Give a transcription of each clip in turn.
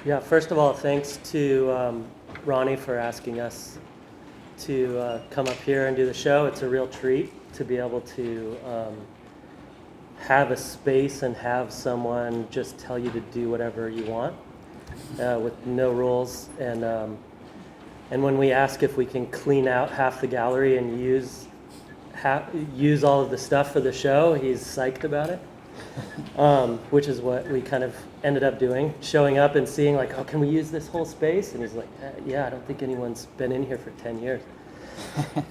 Yeah, first of all, thanks to Ronnie for asking us to come up here and do the show. It's a real treat to be able to have a space and have someone just tell you to do whatever you want with no rules. And when we ask if we can clean out half the gallery and use all of the stuff for the show, he's psyched about it. Which is what we kind of ended up doing, showing up and seeing like, oh, can we use this whole space? And he's like, yeah, I don't think anyone's been in here for 10 years.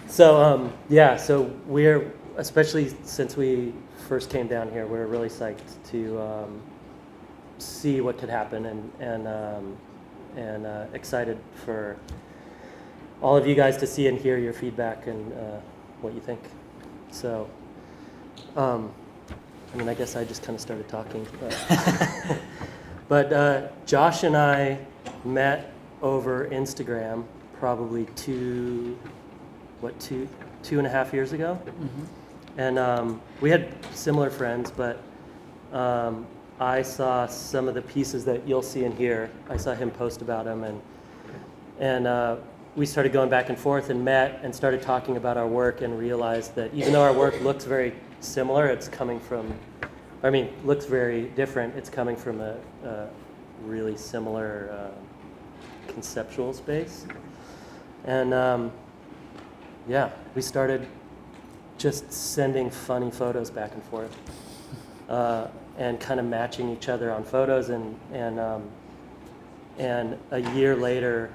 So so we're, especially since we first came down here, we're really psyched to see what could happen and excited for all of you guys to see and hear your feedback and what you think. So, I guess I just kind of started talking. But Josh and I met over Instagram probably two and a half years ago. Mm-hmm. And we had similar friends, but I saw some of the pieces that you'll see in here. I saw him post about them, and we started going back and forth and met and started talking about our work and realized that even though our work looks very similar, looks very different. It's coming from a really similar conceptual space. And we started just sending funny photos back and forth and kind of matching each other on photos. And a year later,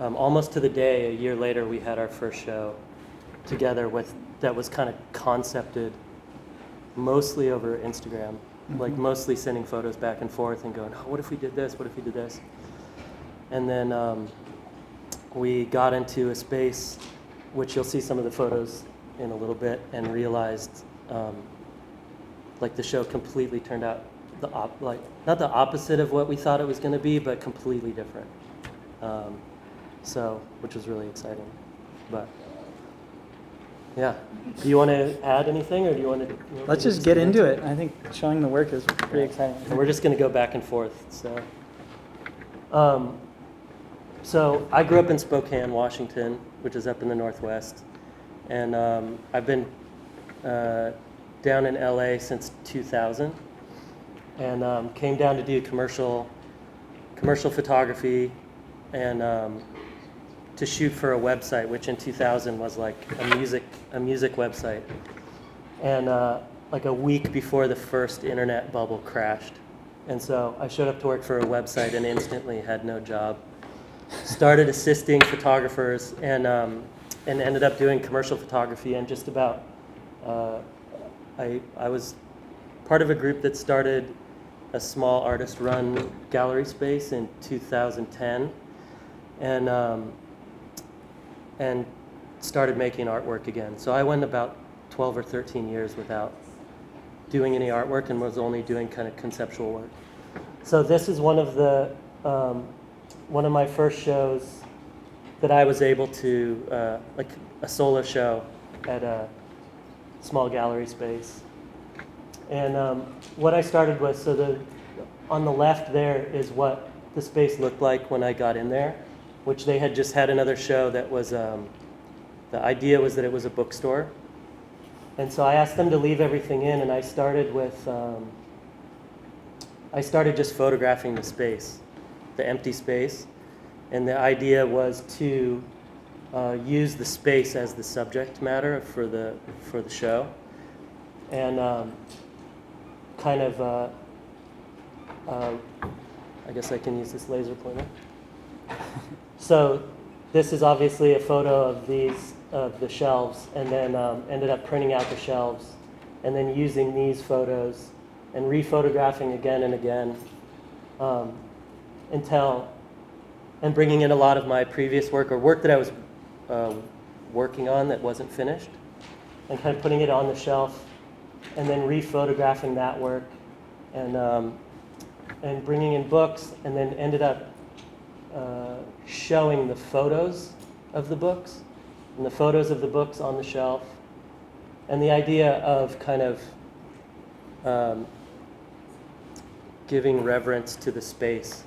almost to the day, a year later, we had our first show together that was kind of concepted mostly over Instagram, mm-hmm. like mostly sending photos back and forth and going, oh, what if we did this? What if we did this? And then we got into a space, which you'll see some of the photos in a little bit, and realized the show completely turned out not the opposite of what we thought it was going to be, but completely different. Which was really exciting. But yeah, do you want to add anything, or do you want to? Let's just get into it. I think showing the work is pretty exciting. And we're just going to go back and forth. So I grew up in Spokane, Washington, which is up in the Northwest, and I've been down in LA since 2000, and came down to do commercial photography, and to shoot for a website, which in 2000 was like a music website. And like a week before the first internet bubble crashed. And so I showed up to work for a website and instantly had no job. Started assisting photographers and ended up doing commercial photography, and just about, I was part of a group that started a small artist-run gallery space in 2010. And started making artwork again. So I went about 12 or 13 years without doing any artwork and was only doing kind of conceptual work. So this is one of my first shows that I was able to, like a solo show at a small gallery space. And what I started with, on the left there is what the space looked like when I got in there, which they had just had another show that was, the idea was that it was a bookstore. And so I asked them to leave everything in, and I started just photographing the space, the empty space. And the idea was to use the space as the subject matter for the show. And I guess I can use this laser pointer. So this is obviously a photo of the shelves, and then ended up printing out the shelves, and then using these photos and rephotographing again and again and bringing in a lot of my previous work, or work that I was working on that wasn't finished, and kind of putting it on the shelf, and then rephotographing that work, and bringing in books, and then ended up showing the photos of the books, and the photos of the books on the shelf, and the idea of kind of giving reverence to the space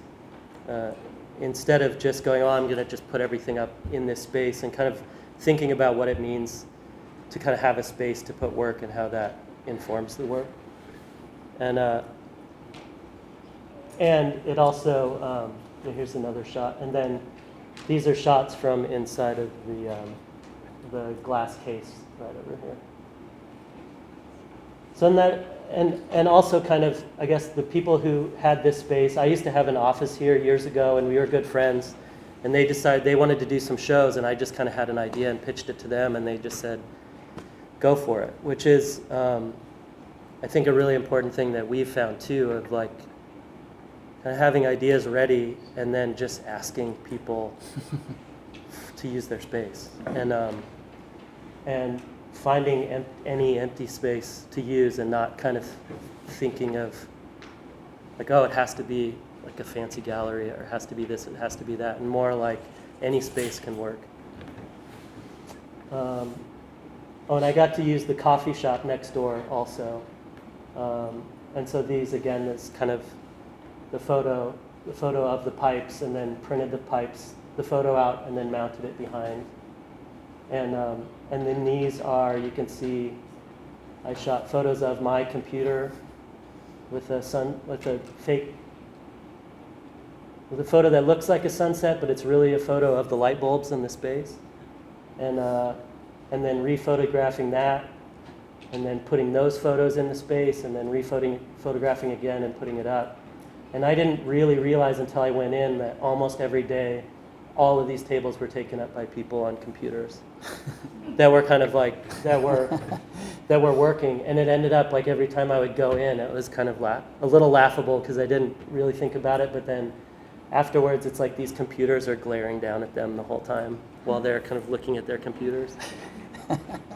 instead of just going, oh, I'm going to just put everything up in this space, and kind of thinking about what it means to kind of have a space to put work and how that informs the work. And it also, here's another shot. And then these are shots from inside of the glass case right over here. So in that, and also kind of, I guess, the people who had this space, I used to have an office here years ago, and we were good friends, and they decided they wanted to do some shows, and I just kind of had an idea and pitched it to them, and they just said, go for it, which is, I think, a really important thing that we've found too, of like kind of having ideas ready and then just asking people to use their space, and finding any empty space to use, and not kind of thinking of like, oh, it has to be like a fancy gallery, or it has to be this, it has to be that, and more like any space can work. Oh, and I got to use the coffee shop next door also. And so these, again, is kind of the photo of the pipes, and then printed the photo out, and then mounted it behind. And then these are, you can see, I shot photos of my computer with a photo that looks like a sunset, but it's really a photo of the light bulbs in the space. And then rephotographing that, and then putting those photos in the space, and then photographing again and putting it up. And I didn't really realize until I went in that almost every day, all of these tables were taken up by people on computers that were kind of like, that were working. And it ended up like every time I would go in, it was kind of a little laughable, because I didn't really think about it. But then afterwards, it's like these computers are glaring down at them the whole time while they're kind of looking at their computers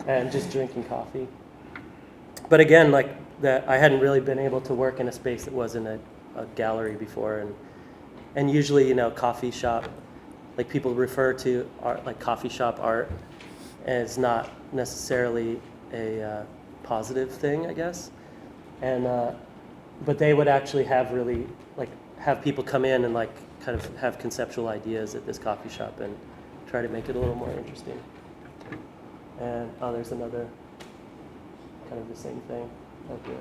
and just drinking coffee. But again, like that, I hadn't really been able to work in a space that wasn't a gallery before. And usually, coffee shop, like people refer to art, like coffee shop art, as not necessarily a positive thing, I guess. And but they would actually have people come in and like kind of have conceptual ideas at this coffee shop and try to make it a little more interesting. And there's another kind of the same thing up here.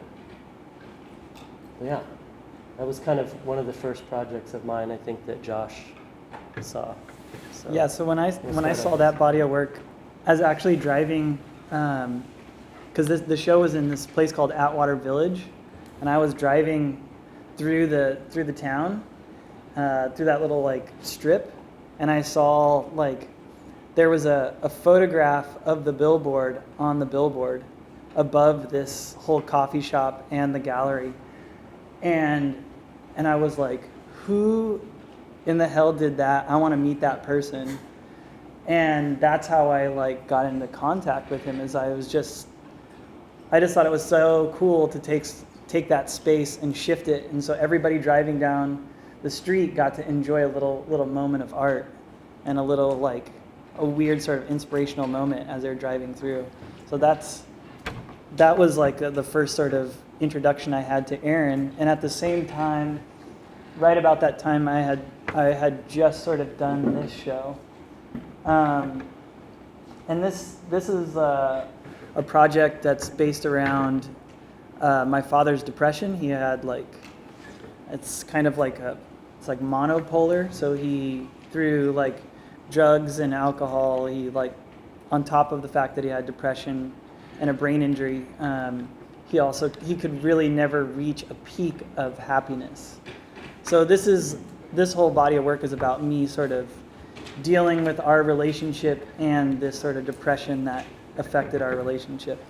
But yeah, that was kind of one of the first projects of mine, I think, that Josh saw. So, yeah, so when I saw that body of work, I was actually driving, because the show was in this place called Atwater Village, and I was driving through the town, through that little like strip, and I saw like there was a photograph of the billboard on the billboard above this whole coffee shop and the gallery, and I was like, who in the hell did that? I want to meet that person. And that's how I like got into contact with him. Is I just thought it was so cool to take that space and shift it, and so everybody driving down the street got to enjoy a little moment of art, and a little like a weird sort of inspirational moment as they're driving through. So that was like the first sort of introduction I had to Aaron. And at the same time, right about that time, I had just sort of done this show. And this is a project that's based around my father's depression. He had it's like monopolar. So he, through like drugs and alcohol, he like, on top of the fact that he had depression and a brain injury, he could really never reach a peak of happiness. So this whole body of work is about me sort of dealing with our relationship and this sort of depression that affected our relationship.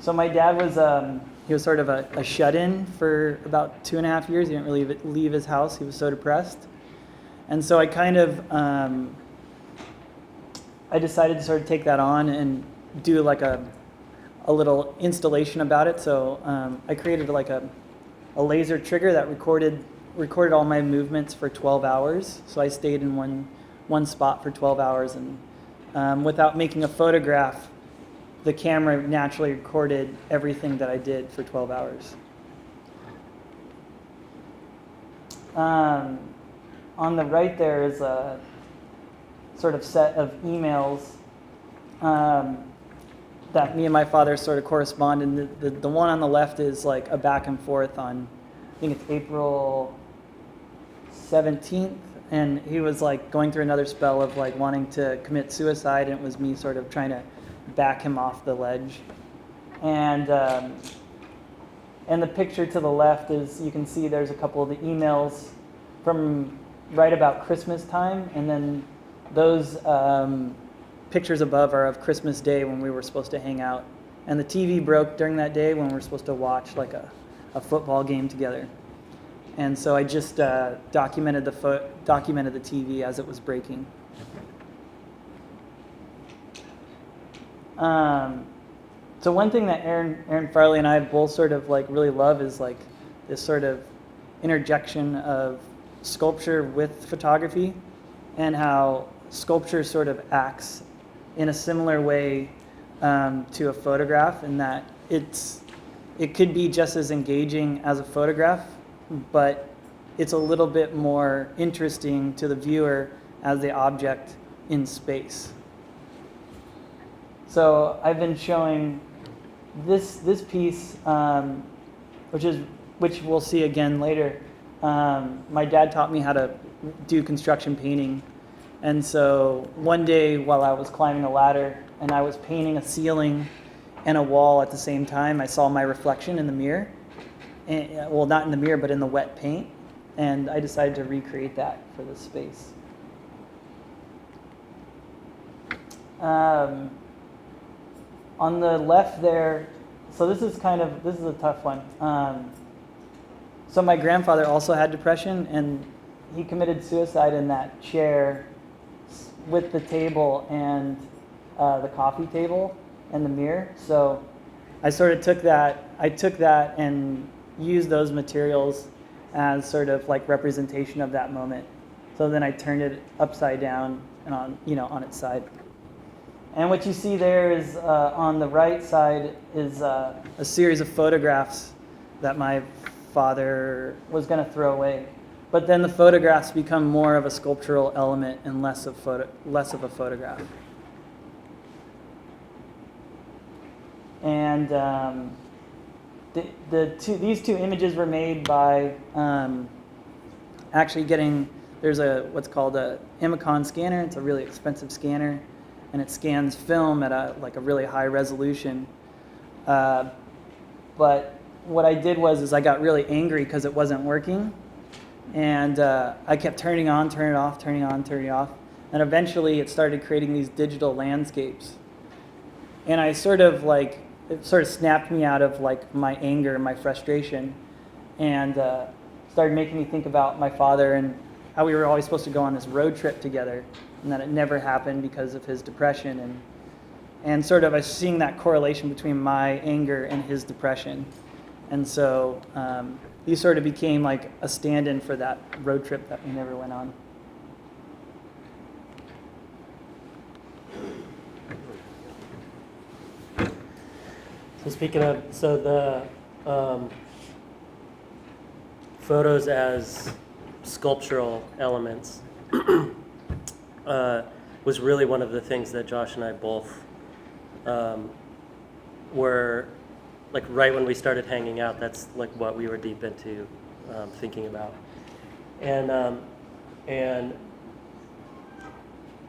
So my dad was he was sort of a shut-in for about 2.5 years. He didn't really leave his house. He was so depressed. And so I kind of I decided to sort of take that on and do like a little installation about it. So I created like a laser trigger that recorded all my movements for 12 hours. So I stayed in one spot for 12 hours, and without making a photograph, the camera naturally recorded everything that I did for 12 hours. on the right there is a sort of set of emails that me and my father sort of correspond. And the one on the left is like a back and forth on, I think it's April 17th. And he was like going through another spell of like wanting to commit suicide. And it was me sort of trying to back him off the ledge. And the picture to the left is, you can see there's a couple of the emails from right about Christmas time. And then those pictures above are of Christmas Day when we were supposed to hang out. And the TV broke during that day when we were supposed to watch like a football game together. And so I just documented the TV as it was breaking. So one thing that Aaron Farley and I both sort of like really love is like this sort of interjection of sculpture with photography, and how sculpture sort of acts in a similar way to a photograph, in that it could be just as engaging as a photograph, but it's a little bit more interesting to the viewer as the object in space. So I've been showing this piece, which we'll see again later. My dad taught me how to do construction painting. And so one day while I was climbing a ladder and I was painting a ceiling and a wall at the same time, I saw my reflection in the mirror. And, well, not in the mirror, but in the wet paint. And I decided to recreate that for this space. On the left there, so this is a tough one. So my grandfather also had depression, and he committed suicide in that chair with the table and the coffee table and the mirror. So I sort of took that and used those materials as sort of like representation of that moment. So then I turned it upside down and on its side. And what you see there is on the right side is a series of photographs that my father was going to throw away. But then the photographs become more of a sculptural element and less of a photograph. And these two images were made by actually there's what's called a Imicon scanner. It's a really expensive scanner, and it scans film at a really high resolution. But what I did was I got really angry because it wasn't working. And I kept turning on, turning it off, turning on, turning it off. And eventually it started creating these digital landscapes. And it sort of snapped me out of like my anger and my frustration, and started making me think about my father and how we were always supposed to go on this road trip together, and that it never happened because of his depression. And sort of I was seeing that correlation between my anger and his depression. And so these sort of became like a stand-in for that road trip that we never went on. So speaking of, the photos as sculptural elements was really one of the things that Josh and I both were, like right when we started hanging out, that's like what we were deep into thinking about. And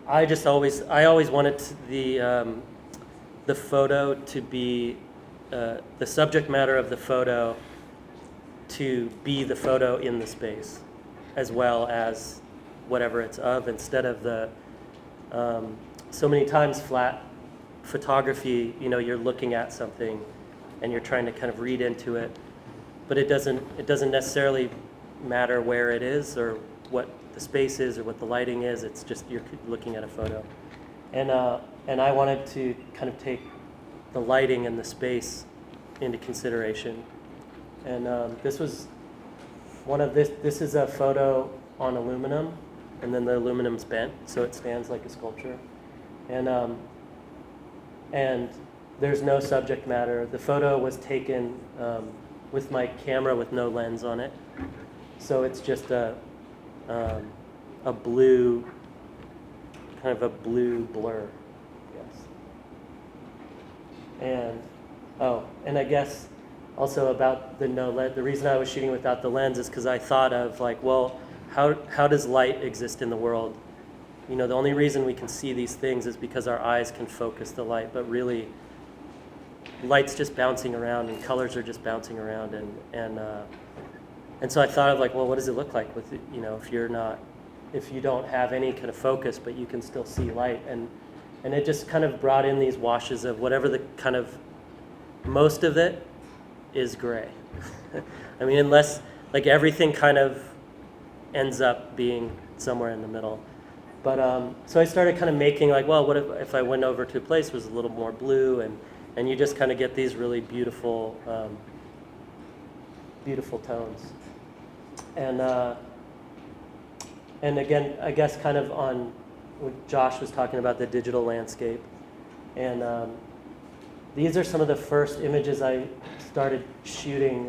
I always wanted the photo to be, the subject matter of the photo to be the photo in the space, as well as whatever it's of, instead of the, so many times flat photography, you're looking at something and you're trying to kind of read into it, but it doesn't necessarily matter where it is or what the space is or what the lighting is. It's just you're looking at a photo. And I wanted to kind of take the lighting and the space into consideration. And this was this is a photo on aluminum, and then the aluminum's bent, so it stands like a sculpture. And there's no subject matter. The photo was taken with my camera with no lens on it. So it's just a blue, kind of a blue blur, yes. And I guess also about the no lens, the reason I was shooting without the lens is because I thought of like, well, how does light exist in the world? You know, the only reason we can see these things is because our eyes can focus the light, but really, light's just bouncing around and colors are just bouncing around, and so I thought of like, well, what does it look like with, you know, if you don't have any kind of focus, but you can still see light, and it just kind of brought in these washes of whatever the kind of, most of it is gray. I mean, unless, like, everything kind of ends up being somewhere in the middle. But so I started kind of making like, well, what if I went over to a place that was a little more blue, and you just kind of get these really beautiful, beautiful tones. And again, I guess kind of on what Josh was talking about, the digital landscape. And these are some of the first images I started shooting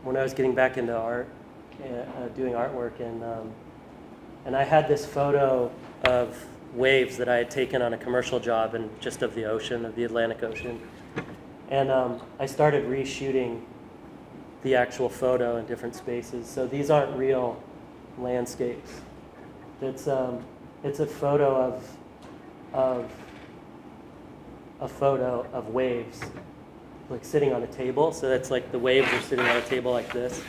when I was getting back into art, doing artwork. And I had this photo of waves that I had taken on a commercial job, and just of the ocean, of the Atlantic Ocean. And I started reshooting the actual photo in different spaces. So these aren't real landscapes. It's a photo of waves, like sitting on a table. So that's like the waves are sitting on a table like this,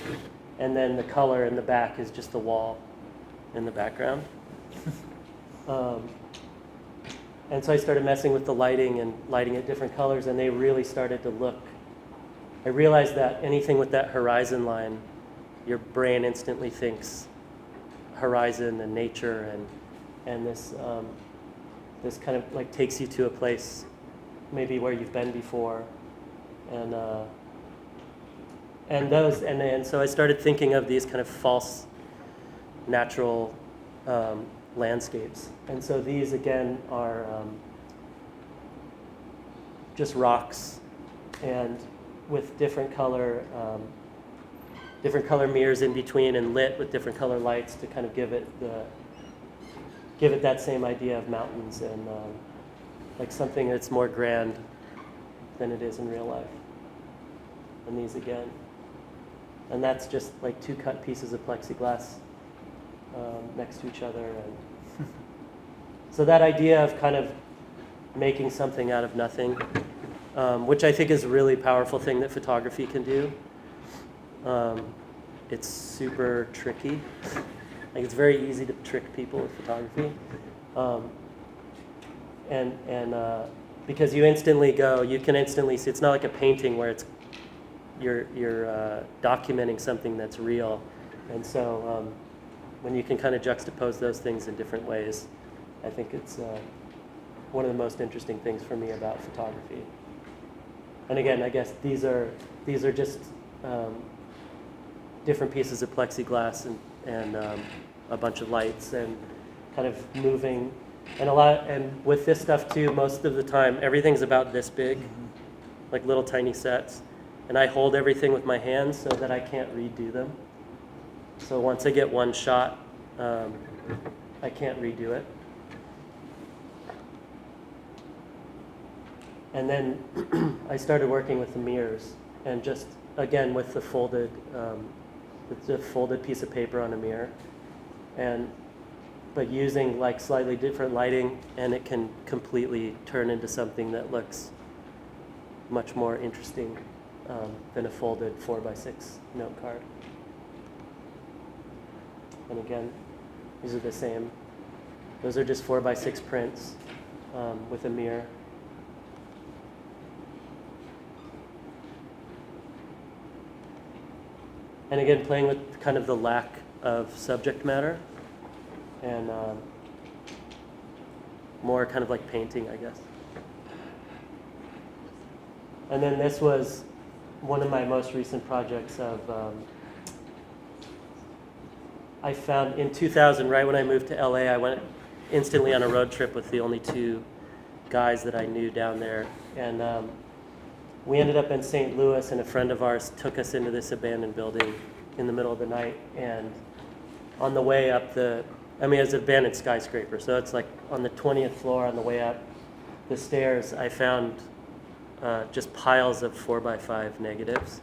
and then the color in the back is just the wall in the background. And so I started messing with the lighting and lighting at different colors, and they really started to look. I realized that anything with that horizon line, your brain instantly thinks horizon and nature, and this kind of like takes you to a place maybe where you've been before, and so I started thinking of these kind of false natural landscapes. And so these again are just rocks, and with different color mirrors in between, and lit with different color lights to kind of give it that same idea of mountains and like something that's more grand than it is in real life. And these again, and that's just like two cut pieces of plexiglass next to each other. And so that idea of kind of making something out of nothing, which I think is a really powerful thing that photography can do. It's super tricky. Like, it's very easy to trick people with photography. Because you can instantly see, it's not like a painting where you're documenting something that's real. And so when you can kind of juxtapose those things in different ways, I think it's one of the most interesting things for me about photography. And again, I guess these are just different pieces of plexiglass and a bunch of lights and kind of moving, and with this stuff too, most of the time everything's about this big, like little tiny sets, and I hold everything with my hands so that I can't redo them. So once I get one shot, I can't redo it. And then I started working with the mirrors, and just again with the folded piece of paper on a mirror, but using like slightly different lighting, and it can completely turn into something that looks much more interesting than a folded 4x6 note card. And again, these are the same. Those are just 4x6 prints with a mirror. And again, playing with kind of the lack of subject matter, and more kind of like painting, I guess. And then this was one of my most recent projects of, I found in 2000, right when I moved to LA, I went instantly on a road trip with the only two guys that I knew down there. And we ended up in St. Louis, and a friend of ours took us into this abandoned building in the middle of the night, and on the way up it's an abandoned skyscraper, so it's like on the 20th floor on the way up the stairs, I found just piles of 4x5 negatives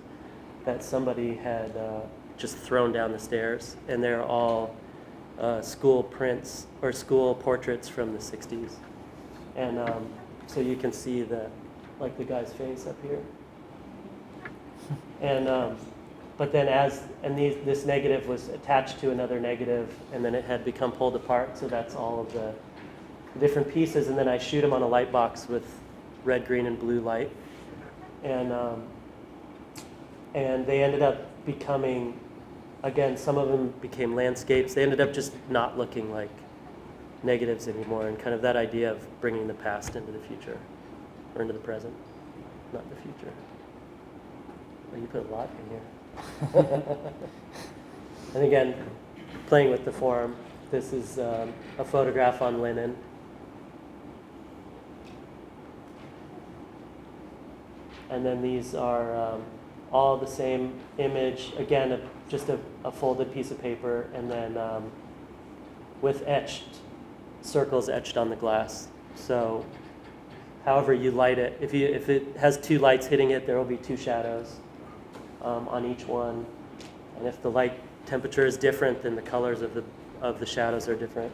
that somebody had just thrown down the stairs, and they're all school prints or school portraits from the 60s. And so you can see the guy's face up here. And but then this negative was attached to another negative, and then it had become pulled apart. So that's all of the different pieces. And then I shoot them on a light box with red, green, and blue light. And they ended up becoming, again, some of them became landscapes. They ended up just not looking like negatives anymore, and kind of that idea of bringing the past into the future, or into the present, not the future. Well, you put a lot in here. And again, playing with the form. This is a photograph on linen. And then these are all the same image. Again, just a folded piece of paper, and then with circles etched on the glass. So however you light it, if it has two lights hitting it, there will be two shadows on each one. And if the light temperature is different, then the colors of the shadows are different.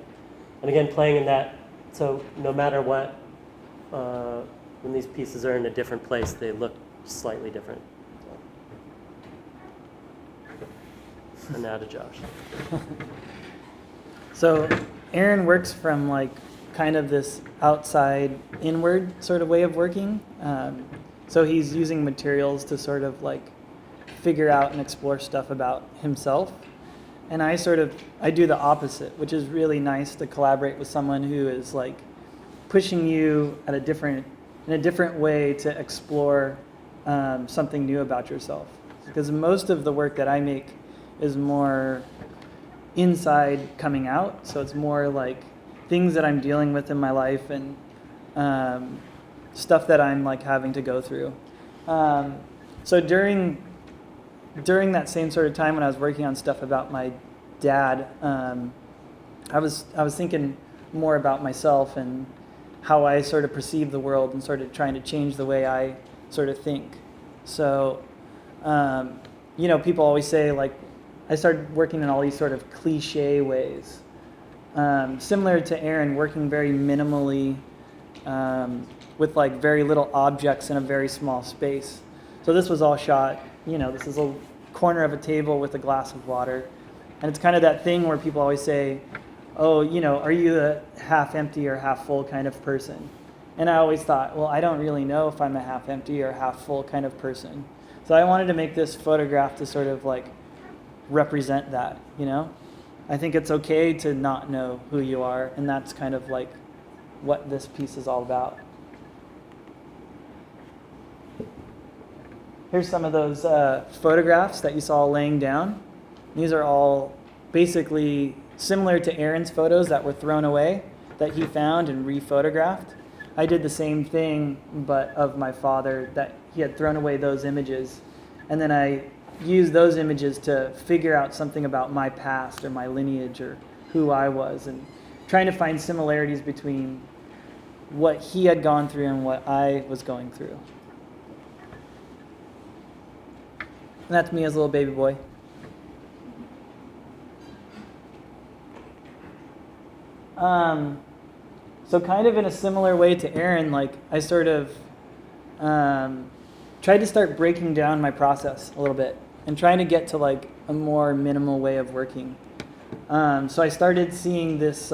And again, playing in that, so no matter what, when these pieces are in a different place, they look slightly different. So. And now to Josh. So Aaron works from like kind of this outside inward sort of way of working. So he's using materials to sort of like figure out and explore stuff about himself. And I do the opposite, which is really nice to collaborate with someone who is like pushing you in a different way to explore something new about yourself. Because most of the work that I make is more inside coming out. So it's more like things that I'm dealing with in my life and stuff that I'm like having to go through. So during that same sort of time when I was working on stuff about my dad, I was thinking more about myself and how I sort of perceive the world, and sort of trying to change the way I sort of think. So, people always say, like, I started working in all these sort of cliche ways. Similar to Aaron, working very minimally with like very little objects in a very small space. So this was all shot, this is a corner of a table with a glass of water. And it's kind of that thing where people always say, oh, are you a half empty or half full kind of person? And I always thought, well, I don't really know if I'm a half empty or half full kind of person. So I wanted to make this photograph to sort of like represent that, I think it's okay to not know who you are, and that's kind of like what this piece is all about. Here's some of those photographs that you saw laying down. These are all basically similar to Aaron's photos that were thrown away, that he found and re-photographed. I did the same thing, but of my father, that he had thrown away those images. And then I used those images to figure out something about my past or my lineage or who I was, and trying to find similarities between what he had gone through and what I was going through. And that's me as a little baby boy. So kind of in a similar way to Aaron, like I sort of tried to start breaking down my process a little bit and trying to get to like a more minimal way of working. So I started seeing this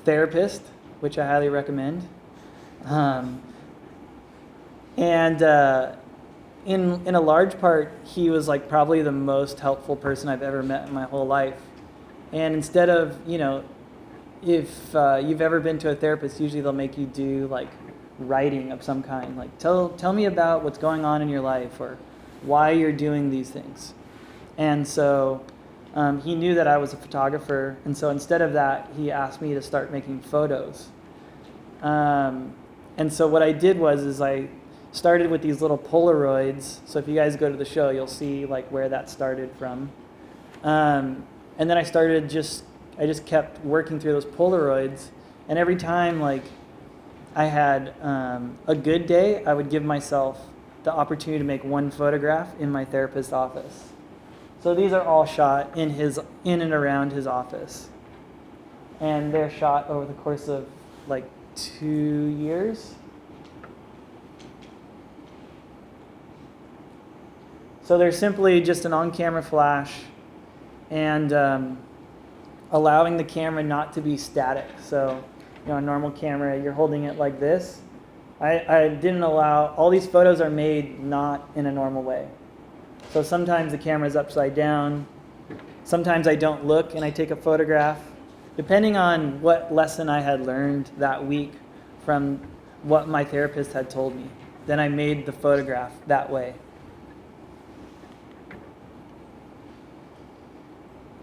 therapist, which I highly recommend. In a large part, he was like probably the most helpful person I've ever met in my whole life. And instead of, if you've ever been to a therapist, usually they'll make you do like writing of some kind, like tell me about what's going on in your life or why you're doing these things. And so he knew that I was a photographer, and so instead of that, he asked me to start making photos. And so what I did was I started with these little Polaroids. So if you guys go to the show, you'll see like where that started from. And then I just kept working through those Polaroids. And every time like I had a good day, I would give myself the opportunity to make one photograph in my therapist's office. So these are all shot in and around his office. And they're shot over the course of like 2 years. So they're simply just an on-camera flash and allowing the camera not to be static. So, a normal camera, you're holding it like this. I didn't allow, all these photos are made not in a normal way. So sometimes the camera's upside down. Sometimes I don't look and I take a photograph. Depending on what lesson I had learned that week from what my therapist had told me, then I made the photograph that way.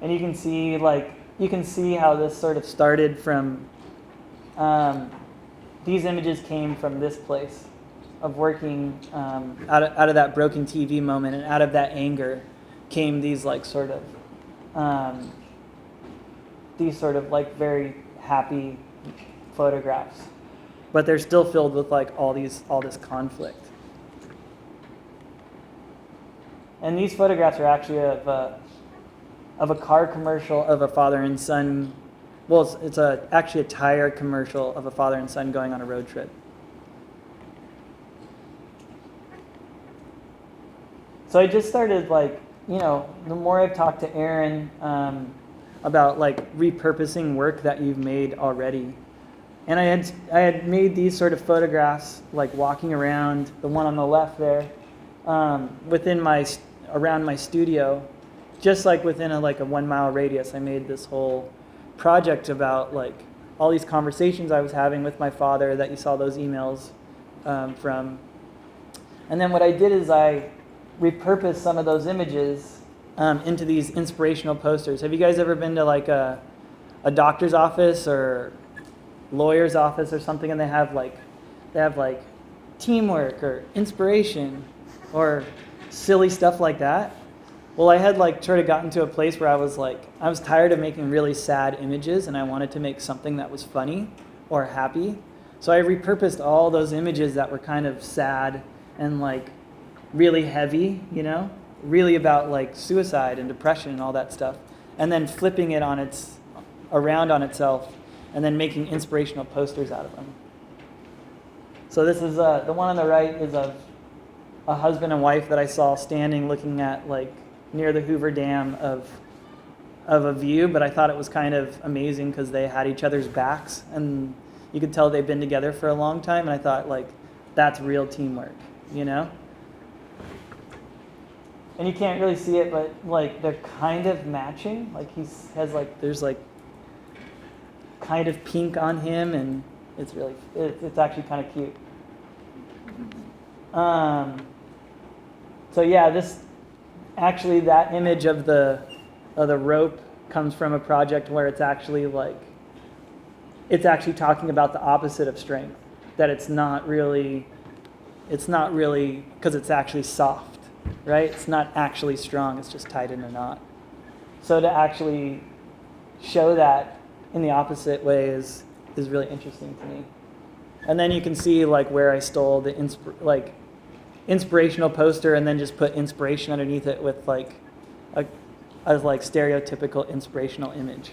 And you can see how this sort of started from, these images came from this place of working out of that broken TV moment, and out of that anger came these sort of like very happy photographs, but they're still filled with like all this conflict. And these photographs are actually of a car commercial of a father and son. Well, it's actually a tire commercial of a father and son going on a road trip. So I just started the more I've talked to Aaron about repurposing work that you've made already. And I had made these sort of photographs walking around, the one on the left there, around my studio, just within a 1 mile radius. I made this whole project about all these conversations I was having with my father that you saw those emails from. And then what I did is I repurposed some of those images into these inspirational posters. Have you guys ever been to a doctor's office or lawyer's office or something, and they have teamwork or inspiration or silly stuff like that? Well, I had sort of gotten to a place where I was tired of making really sad images, and I wanted to make something that was funny or happy. So I repurposed all those images that were kind of sad and really heavy, really about suicide and depression and all that stuff, and then flipping it around on itself, and then making inspirational posters out of them. So this is the one on the right is of a husband and wife that I saw standing looking at near the Hoover Dam of a view, but I thought it was kind of amazing because they had each other's backs and you could tell they've been together for a long time, and I thought that's real teamwork, And you can't really see it, but they're kind of matching. He has there's kind of pink on him, and it's actually kind of cute. So yeah, that image of the rope comes from a project where it's actually talking about the opposite of strength. That it's not really because it's actually soft, right? It's not actually strong. It's just tied in a knot. So to actually show that in the opposite way is really interesting to me. And then you can see where I stole the inspirational poster and then just put inspiration underneath it with a stereotypical inspirational image.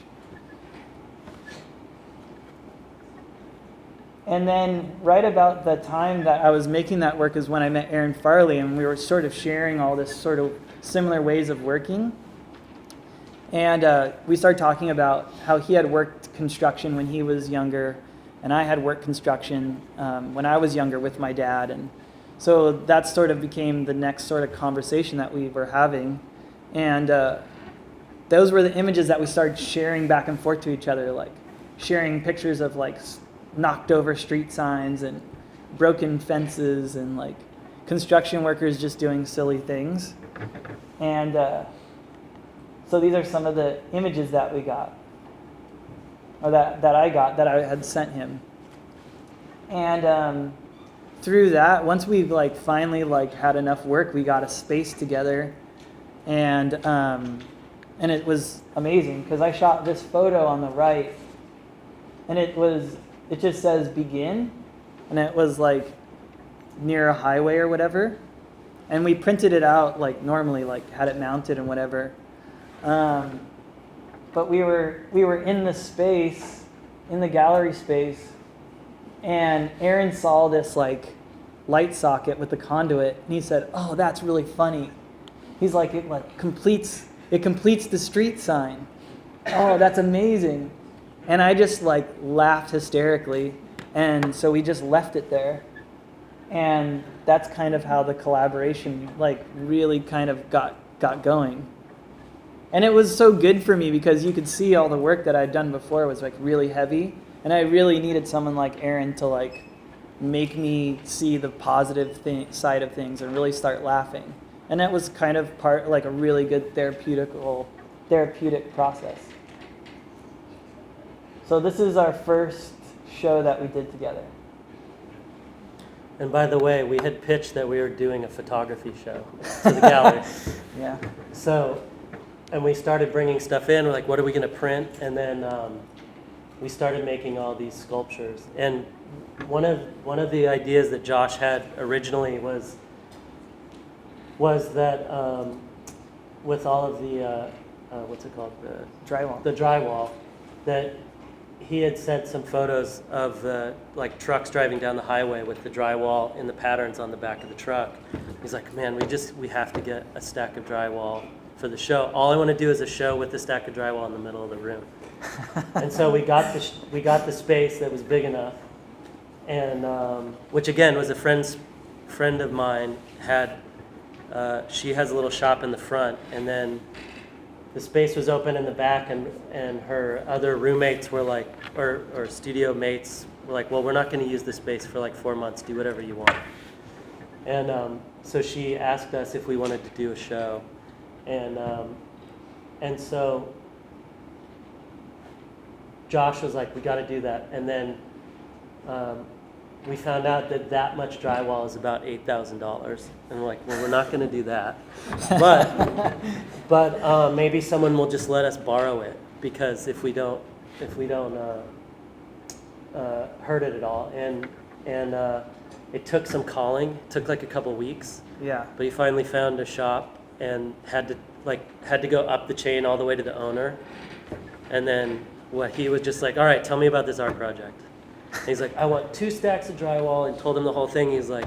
And then right about the time that I was making that work is when I met Aaron Farley, and we were sort of sharing all this sort of similar ways of working. And we started talking about how he had worked construction when he was younger, and I had worked construction when I was younger with my dad. And so that sort of became the next sort of conversation that we were having. And those were the images that we started sharing back and forth to each other, sharing pictures of knocked over street signs and broken fences and construction workers just doing silly things. And so these are some of the images that we got, or that I got, that I had sent him. And through that, once we finally had enough work, we got a space together, and and it was amazing because I shot this photo on the right, and it just says begin, and it was like near a highway or whatever, and we printed it out like normally, like had it mounted and whatever, but we were in the space, in the gallery space, and Aaron saw this like light socket with the conduit, and he said, "Oh, that's really funny." He's like, it completes the street sign. Oh, that's amazing. And I just like laughed hysterically. And so we just left it there. And that's kind of how the collaboration like really kind of got going. And it was so good for me because you could see all the work that I'd done before was like really heavy. And I really needed someone like Aaron to like make me see the positive side of things and really start laughing. And that was kind of like a really good therapeutic process. So this is our first show that we did together. And by the way, we had pitched that we were doing a photography show to the gallery. Yeah. So, and we started bringing stuff in. We're like, what are we going to print? And then we started making all these sculptures. And one of the ideas that Josh had originally was that with all of the what's it called, the drywall, that he had sent some photos of like trucks driving down the highway with the drywall in the patterns on the back of the truck. He's like, man, we have to get a stack of drywall for the show. All I want to do is a show with a stack of drywall in the middle of the room. And so we got the space that was big enough, and which again was a friend of mine had. She has a little shop in the front, and then the space was open in the back, and her other roommates were like, or studio mates were like, well, we're not going to use the space for like 4 months. Do whatever you want. And so she asked us if we wanted to do a show, and so Josh was like, we got to do that, and then. We found out that much drywall is about $8,000, and we're like, well, we're not going to do that, but maybe someone will just let us borrow it, because if we don't hurt it at all, and it took some calling. It took like a couple weeks. Yeah. But he finally found a shop and had to go up the chain all the way to the owner, and then he was just like, all right, tell me about this art project. And he's like, I want 2 stacks of drywall, and told him the whole thing. He's like,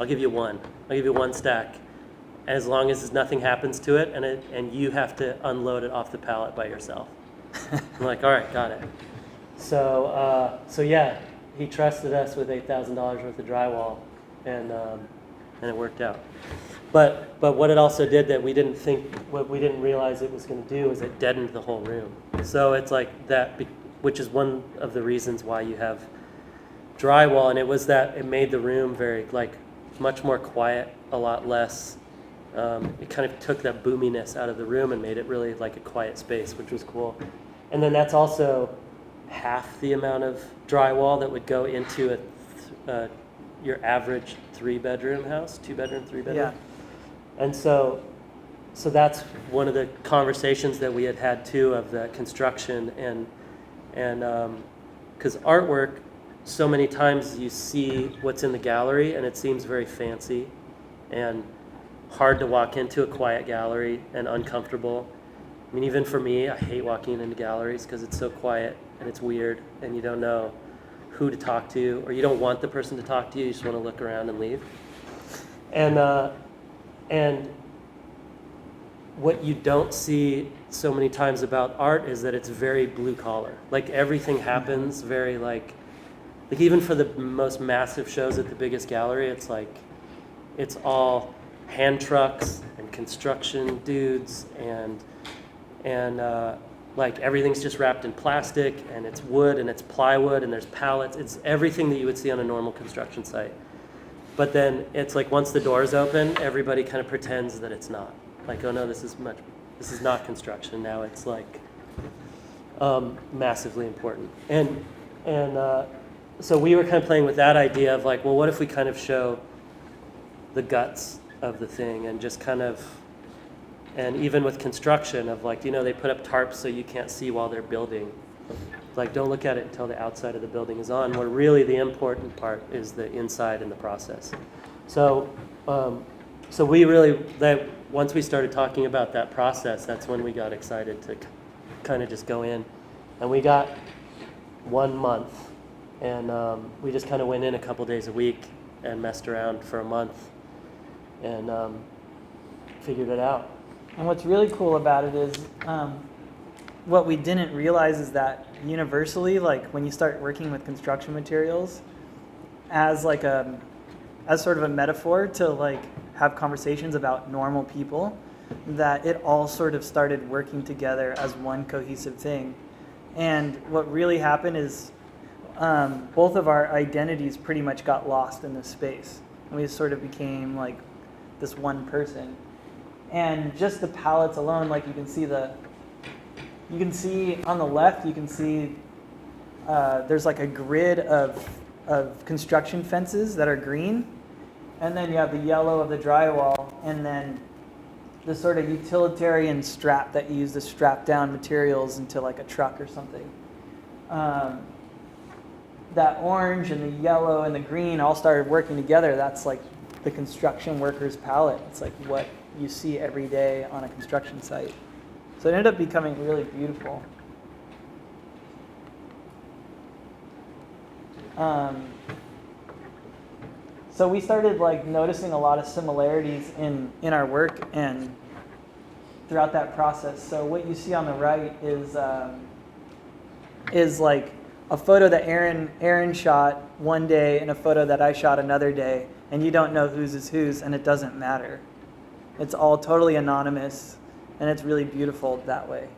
I'll give you one. I'll give you 1 stack, as long as nothing happens to it, and you have to unload it off the pallet by yourself. I'm like, all right, got it. So yeah, he trusted us with $8,000 worth of drywall, and it worked out. But what it also did that what we didn't realize it was going to do is it deadened the whole room. So it's like that. Which is one of the reasons why you have drywall, and it was that it made the room very much more quiet, a lot less. It kind of took that boominess out of the room and made it really like a quiet space, which was cool. And then that's also half the amount of drywall that would go into your average 3-bedroom house, 2-bedroom, 3-bedroom. Yeah. And so that's one of the conversations that we had too, of the construction and because artwork, so many times you see what's in the gallery and it seems very fancy and hard to walk into a quiet gallery and uncomfortable. I mean, even for me, I hate walking into galleries because it's so quiet and it's weird and you don't know who to talk to, or you don't want the person to talk to you, you just want to look around and leave. And what you don't see so many times about art is that it's very blue collar. Like everything happens very like even for the most massive shows at the biggest gallery, it's all hand trucks and construction dudes and like everything's just wrapped in plastic, and it's wood and it's plywood and there's pallets. It's everything that you would see on a normal construction site. But then it's like once the doors open, everybody kind of pretends that it's not. Like, oh no, this is not construction. Now it's like massively important. And so we were kind of playing with that idea of like, well, what if we kind of show the guts of the thing and just kind of And even with construction of like, they put up tarps so you can't see while they're building. Like, don't look at it until the outside of the building is on, where really the important part is the inside and the process. So, so we really, once we started talking about that process, that's when we got excited to kind of just go in. And we got 1 month, and we just kind of went in a couple days a week and messed around for a month and figured it out. And what's really cool about it is what we didn't realize is that universally, like when you start working with construction materials as like as sort of a metaphor to like have conversations about normal people, that it all sort of started working together as one cohesive thing. And what really happened is both of our identities pretty much got lost in this space. And we sort of became like this one person. And just the pallets alone, like you can see on the left, you can see there's like a grid of construction fences that are green. And then you have the yellow of the drywall, and then the sort of utilitarian strap that you use to strap down materials into like a truck or something. That orange and the yellow and the green all started working together. That's like the construction worker's palette. It's like what you see every day on a construction site. So it ended up becoming really beautiful. So we started like noticing a lot of similarities in our work and throughout that process. So what you see on the right is like a photo that Aaron shot one day and a photo that I shot another day, and you don't know whose is whose, and it doesn't matter. It's all totally anonymous, and it's really beautiful that way.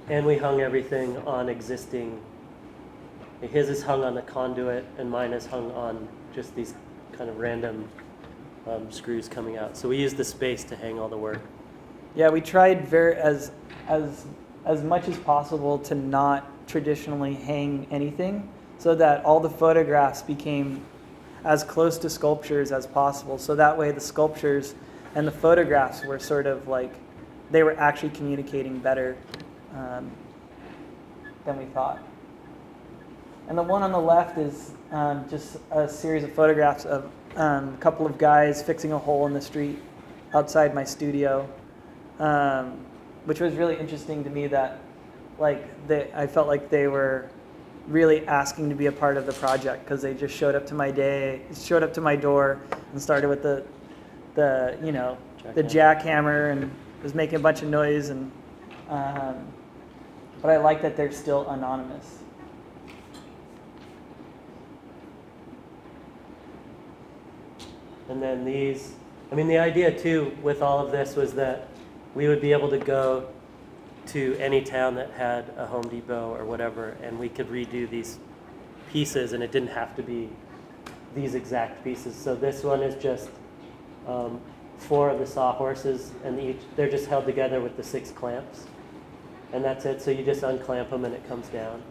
And we hung everything on existing. His is hung on the conduit, and mine is hung on just these kind of random screws coming out. So we used the space to hang all the work. Yeah, we tried as much as possible to not traditionally hang anything, so that all the photographs became as close to sculptures as possible. So that way the sculptures and the photographs were sort of like, they were actually communicating better than we thought. And the one on the left is just a series of photographs of a couple of guys fixing a hole in the street outside my studio, which was really interesting to me that I felt like they were really asking to be a part of the project, because they just showed up to my door and started with the jackhammer and was making a bunch of noise, and but I like that they're still anonymous. And then these, the idea too with all of this was that we would be able to go to any town that had a Home Depot or whatever, and we could redo these pieces, and it didn't have to be these exact pieces. So this one is just 4 of the sawhorses, and they're just held together with the 6 clamps, and that's it. So you just unclamp them and it comes down.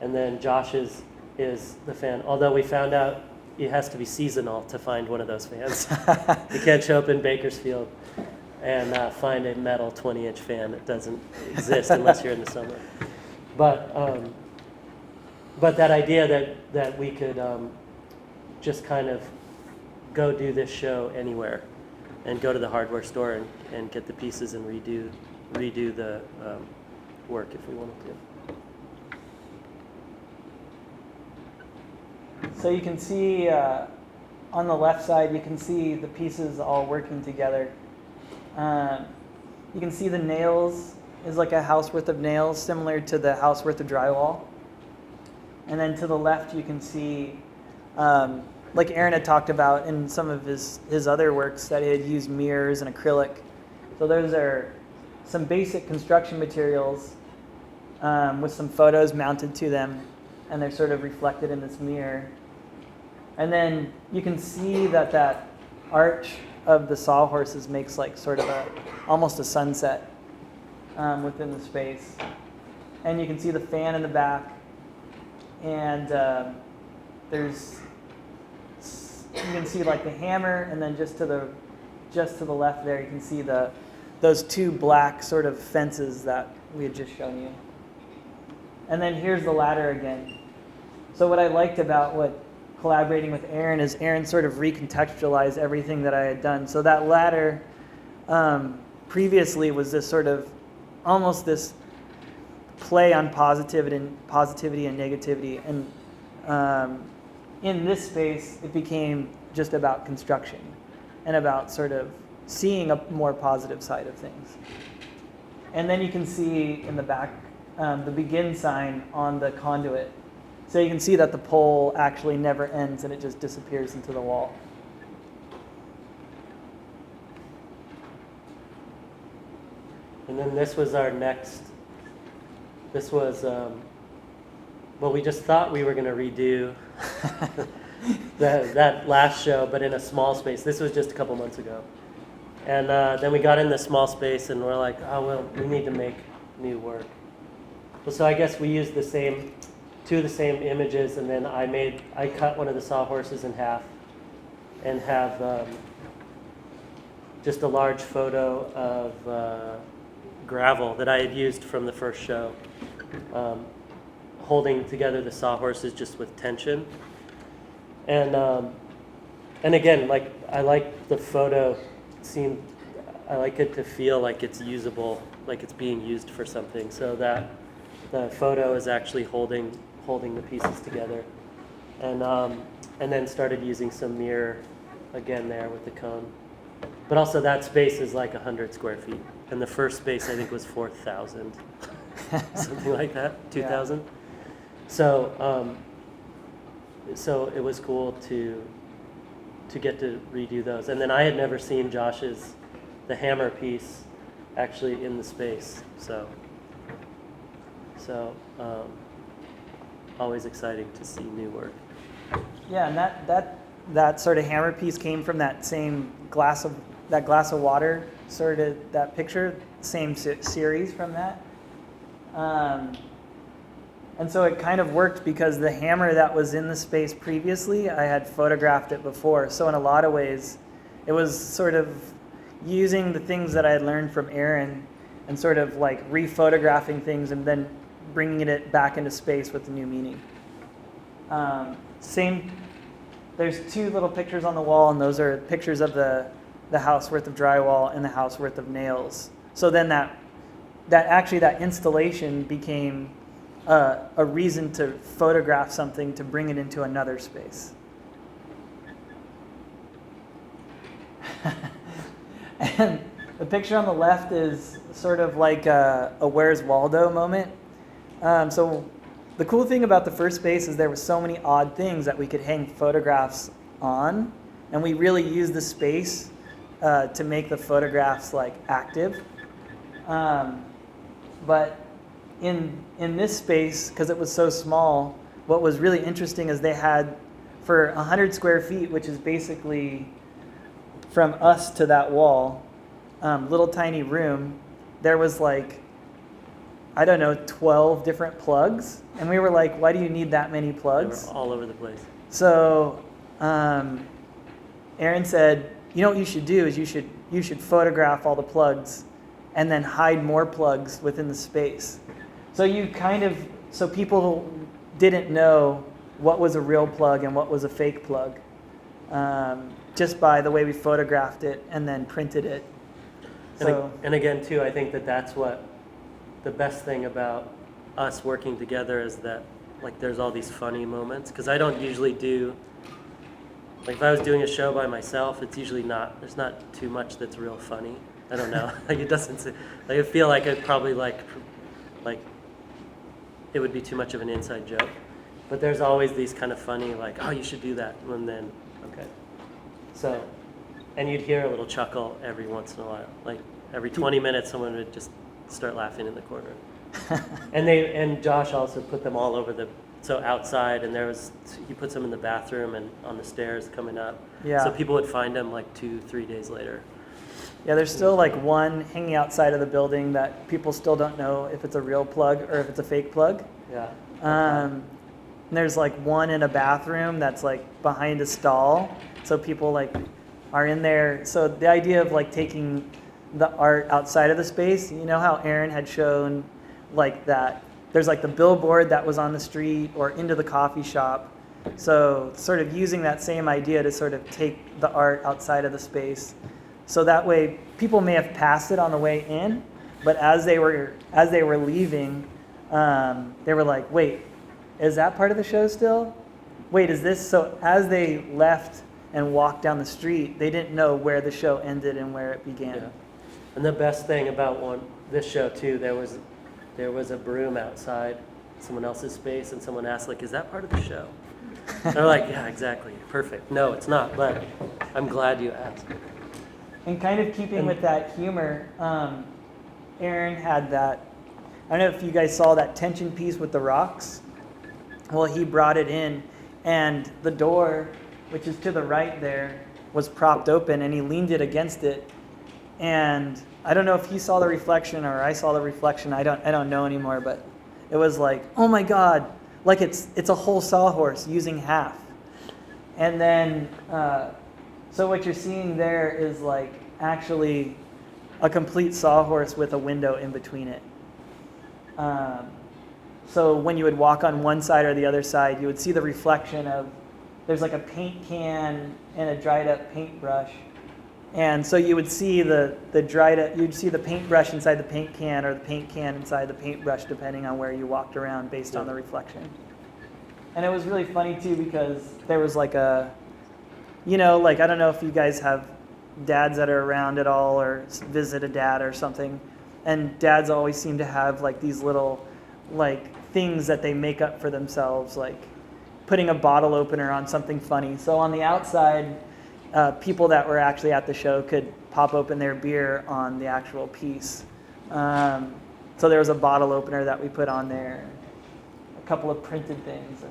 And then Josh's is the fan, although we found out it has to be seasonal to find one of those fans. You can't show up in Bakersfield and find a metal 20-inch fan. That doesn't exist unless you're in the summer. But that idea that we could just kind of go do this show anywhere, and go to the hardware store and get the pieces and redo the work if we wanted to. So you can see on the left side, you can see the pieces all working together. You can see the nails is like a house worth of nails, similar to the house worth of drywall. And then to the left, you can see, like Aaron had talked about in some of his other works, that he had used mirrors and acrylic. So those are some basic construction materials with some photos mounted to them, and they're sort of reflected in this mirror. And then you can see that arch of the sawhorses makes like sort of almost a sunset within the space. And you can see the fan in the back, and you can see like the hammer, and then just to the left there you can see the those two black sort of fences that we had just shown you. And then here's the ladder again. So what I liked about collaborating with Aaron is Aaron sort of recontextualized everything that I had done. So that ladder previously was this sort of almost this play on positivity and negativity. And in this space, it became just about construction and about sort of seeing a more positive side of things. And then you can see in the back the begin sign on the conduit. So you can see that the pole actually never ends and it just disappears into the wall. And then this was our next, this was, well, we just thought we were going to redo that last show, but in a small space. This was just a couple months ago. And then we got in the small space and we're like, oh, well, we need to make new work. Well, so I guess we used two of the same images, and then I cut one of the sawhorses in half and have just a large photo of gravel that I had used from the first show, holding together the sawhorses just with tension. And again, like, I like the photo. I like it to feel like it's usable, like it's being used for something, so that the photo is actually holding the pieces together. And then started using some mirror again there with the cone. But also that space is like 100 square feet. And the first space I think was 4,000, something like that, 2,000. Yeah. So it was cool to get to redo those. And then I had never seen the hammer piece actually in the space. So always exciting to see new work. Yeah, and that sort of hammer piece came from that same glass of water, sort of that picture, same series from that. And so it kind of worked because the hammer that was in the space previously, I had photographed it before. So in a lot of ways, it was sort of using the things that I had learned from Aaron and sort of like re-photographing things and then bringing it back into space with a new meaning. There's two little pictures on the wall, and those are pictures of the house worth of drywall and the house worth of nails. So then that installation became a reason to photograph something to bring it into another space. And the picture on the left is sort of like a Where's Waldo moment. So the cool thing about the first space is there were so many odd things that we could hang photographs on, and we really used the space to make the photographs like active. But in this space, because it was so small, what was really interesting is they had, for 100 square feet, which is basically from us to that wall, little tiny room, there was like, I don't know, 12 different plugs. And we were like, why do you need that many plugs? They were all over the place. So Aaron said, you know what you should do is you should photograph all the plugs and then hide more plugs within the space. So people didn't know what was a real plug and what was a fake plug, just by the way we photographed it and then printed it. And again, too, I think that's what the best thing about us working together is that, like, there's all these funny moments, because I don't usually do, like, if I was doing a show by myself, it's usually there's not too much that's real funny. I don't know. Like, it doesn't, like, I feel like I'd probably like it would be too much of an inside joke. But there's always these kind of funny, like, oh, you should do that, and then, okay. So, and you'd hear a little chuckle every once in a while. Like, every 20 minutes, someone would just start laughing in the corner. And Josh also put them all over outside, and he puts them in the bathroom and on the stairs coming up. Yeah. So people would find them like 2-3 days later. Yeah, there's still like one hanging outside of the building that people still don't know if it's a real plug or if it's a fake plug. Yeah. And there's like one in a bathroom that's like behind a stall, so people like are in there. So the idea of like taking the art outside of the space. You know how Aaron had shown like that there's like the billboard that was on the street or into the coffee shop. So sort of using that same idea to sort of take the art outside of the space. So that way people may have passed it on the way in, but as they were leaving, they were like, wait, is that part of the show still? Wait, is this? So as they left and walked down the street, they didn't know where the show ended and where it began. Yeah. And the best thing about this show too, there was a broom outside someone else's space, and someone asked, like, is that part of the show? And they're like, yeah, exactly, perfect. No, it's not, but I'm glad you asked. And kind of keeping with that humor, Aaron had that, I don't know if you guys saw that tension piece with the rocks. Well, he brought it in, and the door, which is to the right there, was propped open, and he leaned it against it. And I don't know if he saw the reflection or I saw the reflection. I don't know anymore, but it was like, oh my God, like it's a whole sawhorse using half. And then, so what you're seeing there is like actually a complete sawhorse with a window in between it. So when you would walk on one side or the other side, you would see the reflection of, there's like a paint can and a dried up paintbrush. And so you would see you'd see the paintbrush inside the paint can or the paint can inside the paintbrush, depending on where you walked around based on the reflection. And it was really funny too, because there was like I don't know if you guys have dads that are around at all or visit a dad or something. And dads always seem to have like these little like things that they make up for themselves, like putting a bottle opener on something funny. So on the outside, people that were actually at the show could pop open their beer on the actual piece. So there was a bottle opener that we put on there, a couple of printed things.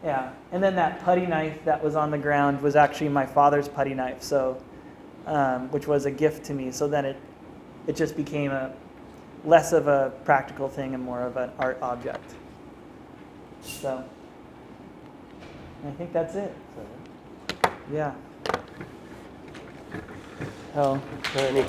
And then that putty knife that was on the ground was actually my father's putty knife, so which was a gift to me. So then it just became less of a practical thing and more of an art object. So I think that's it. Yeah. Oh. Any